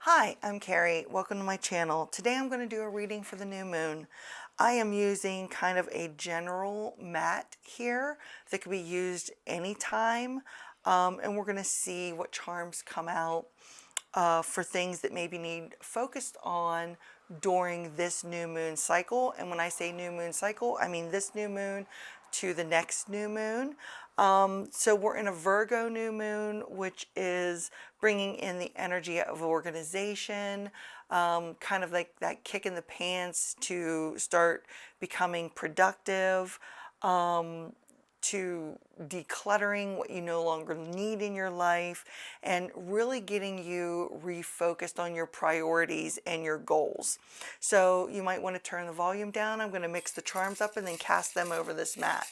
Hi, I'm Carrie. Welcome to my channel. Today I'm going to do a reading for the new moon. I am using kind of a general mat here that could be used anytime. And we're going to see what charms come out for things that maybe need focused on during this new moon cycle. And when I say new moon cycle, I mean this new moon to the next new moon. So we're in a Virgo new moon, which is bringing in the energy of organization, kind of like that kick in the pants to start becoming productive, to decluttering what you no longer need in your life, and really getting you refocused on your priorities and your goals. So you might want to turn the volume down. I'm going to mix the charms up and then cast them over this mat.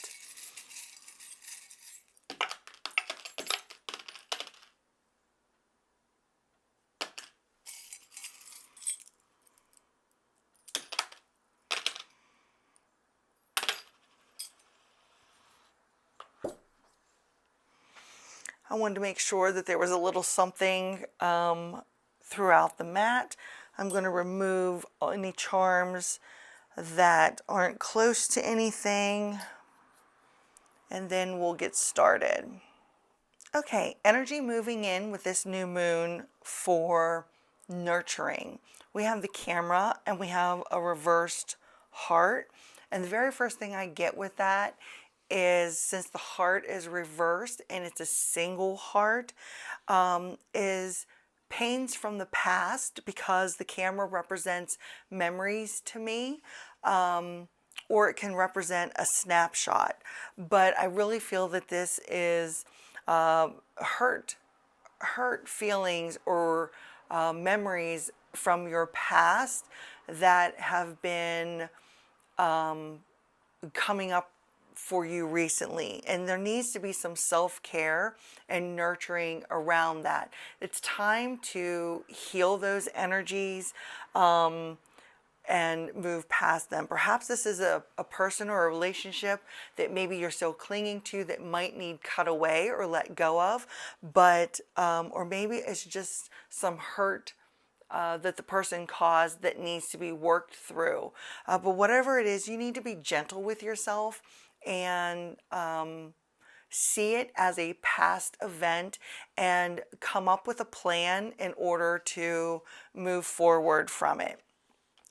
I wanted to make sure that there was a little something throughout the mat. I'm going to remove any charms that aren't close to anything, and then we'll get started. Okay, energy moving in with this new moon for nurturing. We have the camera and we have a reversed heart. And the very first thing I get with that is, since the heart is reversed and it's a single heart, is pains from the past, because the camera represents memories to me. Or it can represent a snapshot. But I really feel that this is hurt feelings or memories from your past that have been coming up for you recently, and there needs to be some self-care and nurturing around that. It's time to heal those energies and move past them. Perhaps this is a person or a relationship that maybe you're still clinging to that might need cut away or let go of, but or maybe it's just some hurt that the person caused that needs to be worked through. But whatever it is, you need to be gentle with yourself and see it as a past event and come up with a plan in order to move forward from it.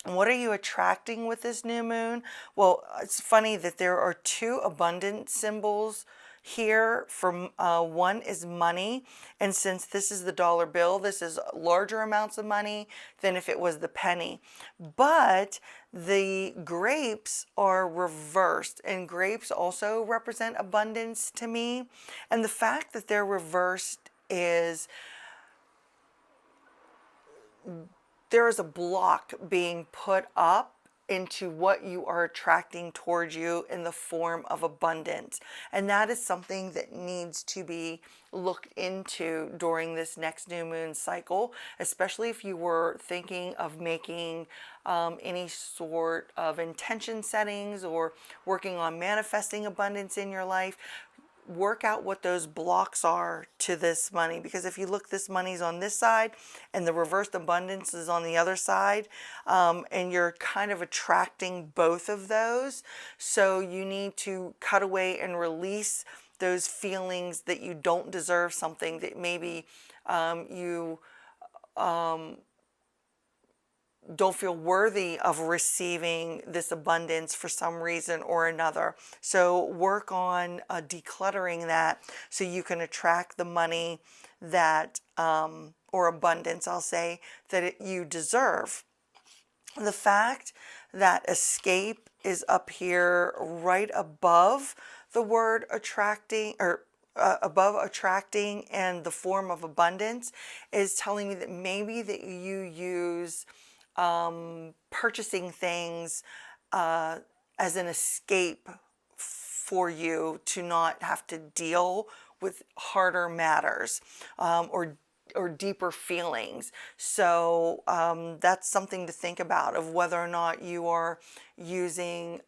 And what are you attracting with this new moon? Well, it's funny that there are two abundance symbols here. For one is money, and since this is the dollar bill, this is larger amounts of money than if it was the penny. But the grapes are reversed, and grapes also represent abundance to me. And the fact that they're reversed is there is a block being put up into what you are attracting towards you in the form of abundance. And that is something that needs to be looked into during this next new moon cycle, especially if you were thinking of making any sort of intention settings or working on manifesting abundance in your life. Work out what those blocks are to this money, because if you look, this money's on this side and the reversed abundance is on the other side, and you're kind of attracting both of those. So you need to cut away and release those feelings that you don't deserve something, that maybe you don't feel worthy of receiving this abundance for some reason or another. So work on decluttering that so you can attract the money that, or abundance, I'll say, that you deserve. The fact that escape is up here right above the word attracting, or above attracting and the form of abundance, is telling me that maybe that you use purchasing things as an escape for you to not have to deal with harder matters, or deeper feelings. So that's something to think about, of whether or not you are using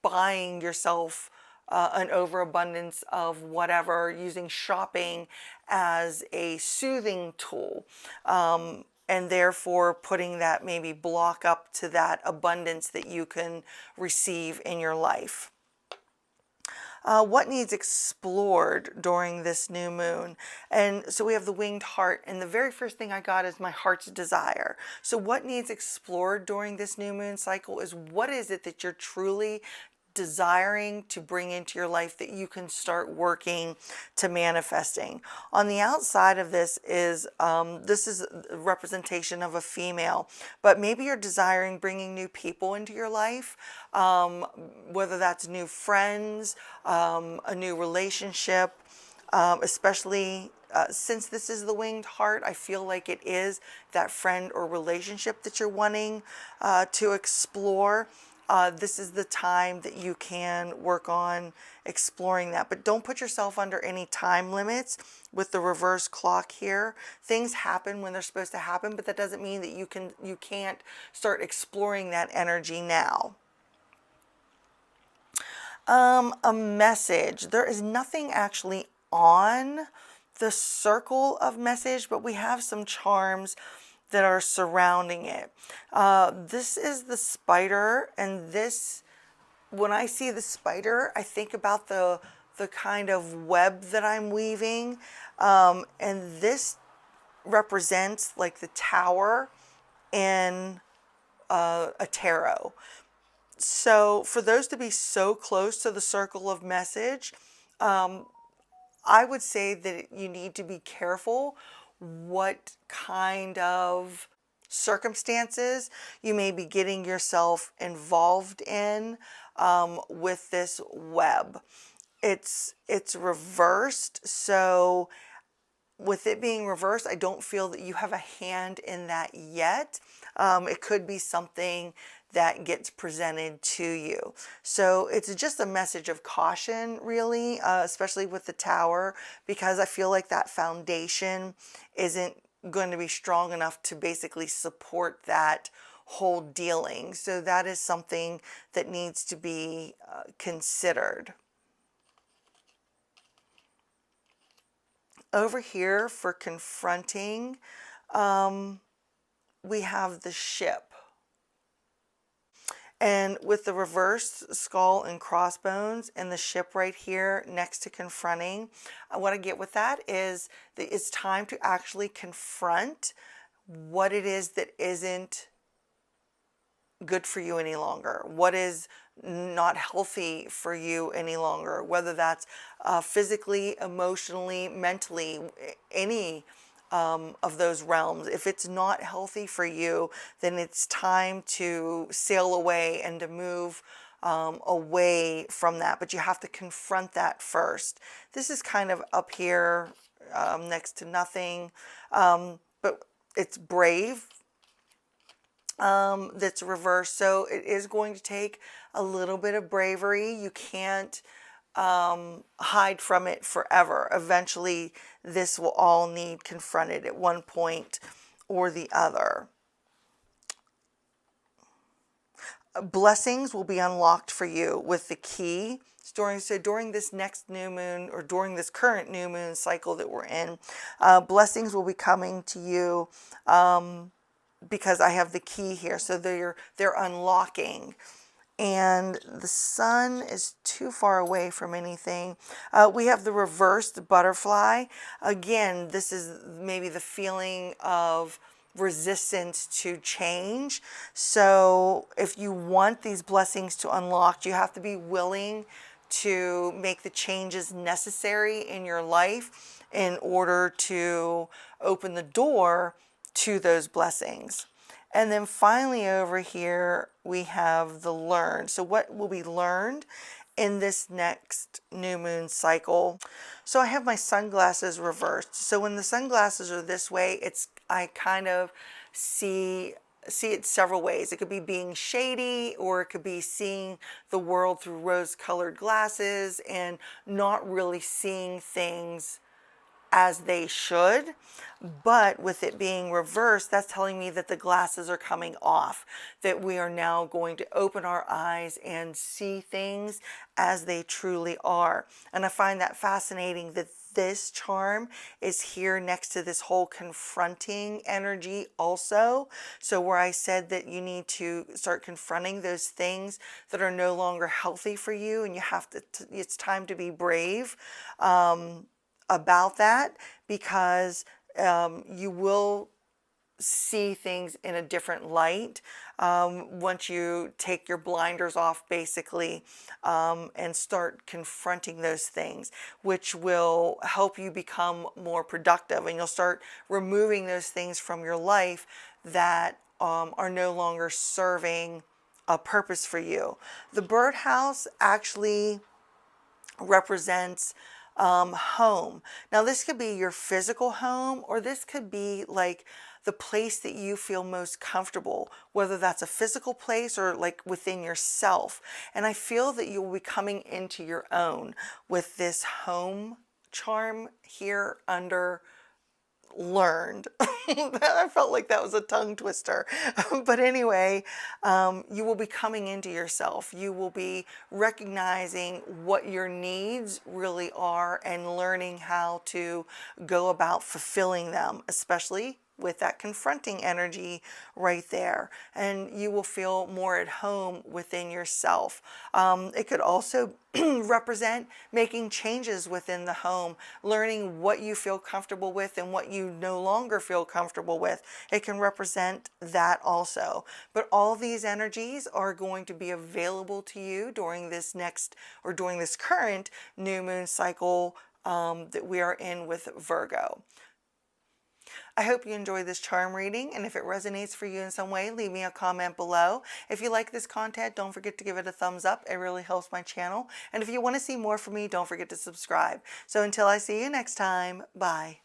buying yourself an overabundance of whatever, using shopping as a soothing tool. And therefore putting that maybe block up to that abundance that you can receive in your life. What needs explored during this new moon? And so we have the winged heart, and the very first thing I got is my heart's desire. So what needs explored during this new moon cycle is, what is it that you're truly desiring to bring into your life that you can start working to manifesting. On the outside of this is a representation of a female, but maybe you're desiring bringing new people into your life, whether that's new friends, a new relationship, especially since this is the winged heart. I feel like it is that friend or relationship that you're wanting to explore. This is the time that you can work on exploring that. But don't put yourself under any time limits with the reverse clock here. Things happen when they're supposed to happen, but that doesn't mean that you can't start exploring that energy now. A message. There is nothing actually on the circle of message, but we have some charms that are surrounding it. This is the spider, and this, when I see the spider, I think about the kind of web that I'm weaving, and this represents like the tower in a tarot. So for those to be so close to the circle of message, I would say that you need to be careful what kind of circumstances you may be getting yourself involved in with this web. It's reversed, so with it being reversed, I don't feel that you have a hand in that yet. It could be something that gets presented to you. So it's just a message of caution, really, especially with the tower, because I feel like that foundation isn't going to be strong enough to basically support that whole dealing. So that is something that needs to be considered. Over here for confronting, we have the ship. And with the reversed skull and crossbones and the ship right here next to confronting, what I get with that is that it's time to actually confront what it is that isn't good for you any longer, what is not healthy for you any longer, whether that's physically, emotionally, mentally, any of those realms. If it's not healthy for you, then it's time to sail away and to move away from that. But you have to confront that first. This is kind of up here next to nothing, but it's brave. That's reversed, so it is going to take a little bit of bravery. You can't hide from it forever. Eventually, this will all need confronted at one point or the other. Blessings will be unlocked for you with the key. During this next new moon, or during this current new moon cycle that we're in, blessings will be coming to you because I have the key here. So they're unlocking. And the sun is too far away from anything. We have the reversed butterfly. Again, this is maybe the feeling of resistance to change. So if you want these blessings to unlock, you have to be willing to make the changes necessary in your life in order to open the door to those blessings. And then finally over here, we have the learned. So what will be learned in this next new moon cycle? So I have my sunglasses reversed. So when the sunglasses are this way, I kind of see it several ways. It could be being shady, or it could be seeing the world through rose-colored glasses and not really seeing things as they should. But with it being reversed, that's telling me that the glasses are coming off, that we are now going to open our eyes and see things as they truly are. And I find that fascinating that this charm is here next to this whole confronting energy also. So where I said that you need to start confronting those things that are no longer healthy for you, and you have to, it's time to be brave about that, because you will see things in a different light once you take your blinders off, basically, and start confronting those things, which will help you become more productive. And you'll start removing those things from your life that are no longer serving a purpose for you. The birdhouse actually represents home. Now, this could be your physical home, or this could be like the place that you feel most comfortable, whether that's a physical place or like within yourself. And I feel that you will be coming into your own with this home charm here under learned. I felt like that was a tongue twister. But anyway, you will be coming into yourself. You will be recognizing what your needs really are and learning how to go about fulfilling them, especially with that confronting energy right there. And you will feel more at home within yourself. It could also represent making changes within the home, learning what you feel comfortable with and what you no longer feel comfortable with. It can represent that also. But all these energies are going to be available to you during this next, or during this current new moon cycle that we are in with Virgo. I hope you enjoyed this charm reading, and if it resonates for you in some way, leave me a comment below. If you like this content, don't forget to give it a thumbs up. It really helps my channel. And if you want to see more from me, don't forget to subscribe. So until I see you next time, bye.